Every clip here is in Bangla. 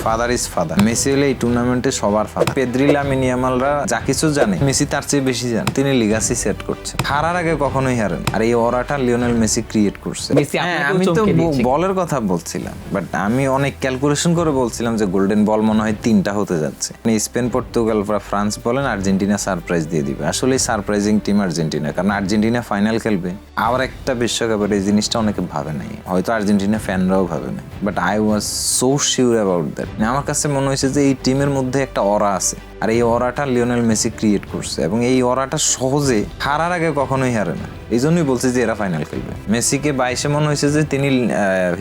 Father is father. মেসি হলে এই টুর্নামেন্টে সবার ফাদার। পেদ্রি লামিন ইয়ামালরা যা কিছু জানে মেসি তার চেয়ে বেশি জানে। তিনি লিগাসি সেট করছেন, হারার আগে কখনোই হারেন। আর এই অরাটা লিওনেল মেসি ক্রিয়েট করছে। হ্যাঁ, আমি তো বলের কথা বলছিলাম, বাট আমি অনেক ক্যালকুলেশন করে বলছিলাম যে গোল্ডেন বল মনে হয় 3টা হতে যাচ্ছে। স্পেন, পর্তুগাল বা ফ্রান্স বলেন, আর্জেন্টিনা সারপ্রাইজ দিয়ে দিবে। আসলে সারপ্রাইজিং টিম আর্জেন্টিনা, কারণ আর্জেন্টিনা ফাইনাল খেলবে। আবার একটা বিশ্বকাপের এই জিনিসটা অনেকে ভাবে নাই, হয়তো আর্জেন্টিনা ফ্যানরাও ভাবে না, but I was so sure about that. আমার কাছে মনে হয়েছে যে এই টিমের মধ্যে একটা অরা আছে, আর এই অরাটা লিওনেল মেসি ক্রিয়েট করছে, এবং এই অরাটা সহজে হারার আগে কখনোই হারে না। এই জন্যই বলছি যে এরা ফাইনাল খেলবে। মেসিকে 22-এ মনে হয়েছে যে তিনি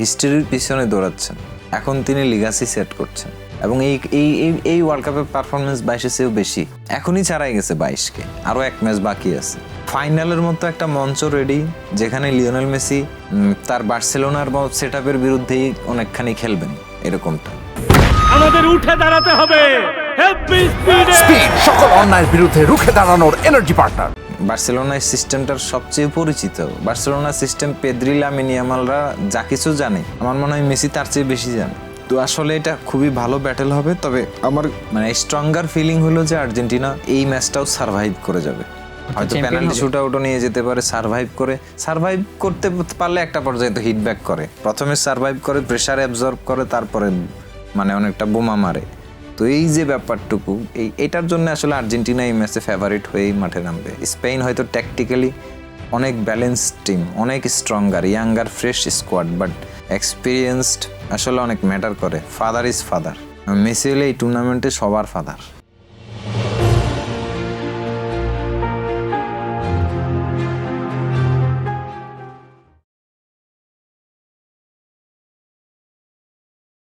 হিস্ট্রির পিছনে দৌড়াচ্ছেন, এখন তিনি লিগাসি সেট করছেন, এবং এই ওয়ার্ল্ড কাপের পারফরমেন্স 22-এর চেয়েও বেশি। এখনই ছাড়াই গেছে 22-কে, আরও এক ম্যাচ বাকি আছে। ফাইনালের মতো একটা মঞ্চ রেডি, যেখানে লিওনেল মেসি তার বার্সেলোনার সেটআপের বিরুদ্ধেই অনেকখানি খেলবেন, এরকমটা। আমাদের উঠে দাঁড়াতে হবে। স্পিড, সকল অন্যায়ের বিরুদ্ধে রুখে দাঁড়ানোর এনার্জি পার্টনার। বার্সেলোনার সিস্টেমটার সবচেয়ে পরিচিত। বার্সেলোনার সিস্টেম, পেদ্রি লামিন ইয়ামালরা যা কিছু জানে, আমার মনে হয় মেসি তার চেয়ে বেশি জানে। তো আসলে এটা খুবই ভালো ব্যাটেল হবে। তবে আমার স্ট্রঙ্গার ফিলিং হলো যে আর্জেন্টিনা এই ম্যাচটাও সার্ভাইভ করে যাবে। হয়তো পেনাল্টি শুট আউটও নিয়ে যেতে পারে। সার্ভাইভ করতে পারলে একটা পর্যায়ে তো হিটব্যাক করে, প্রথমে সার্ভাইভ করে, প্রেসার অ্যাবজর্ব করে, তারপরে অনেকটা বোমা মারে। তো এই যে ব্যাপারটুকু, এটার জন্য আসলে আর্জেন্টিনা এই ম্যাচে ফেভারিট হয়েই মাঠে নামবে। স্পেন হয়তো ট্যাকটিক্যালি অনেক ব্যালেন্স টিম, অনেক stronger, younger, fresh squad, but experienced আসলে অনেক ম্যাটার করে। Father is father. মেসি হলে এই টুর্নামেন্টে সবার ফাদার।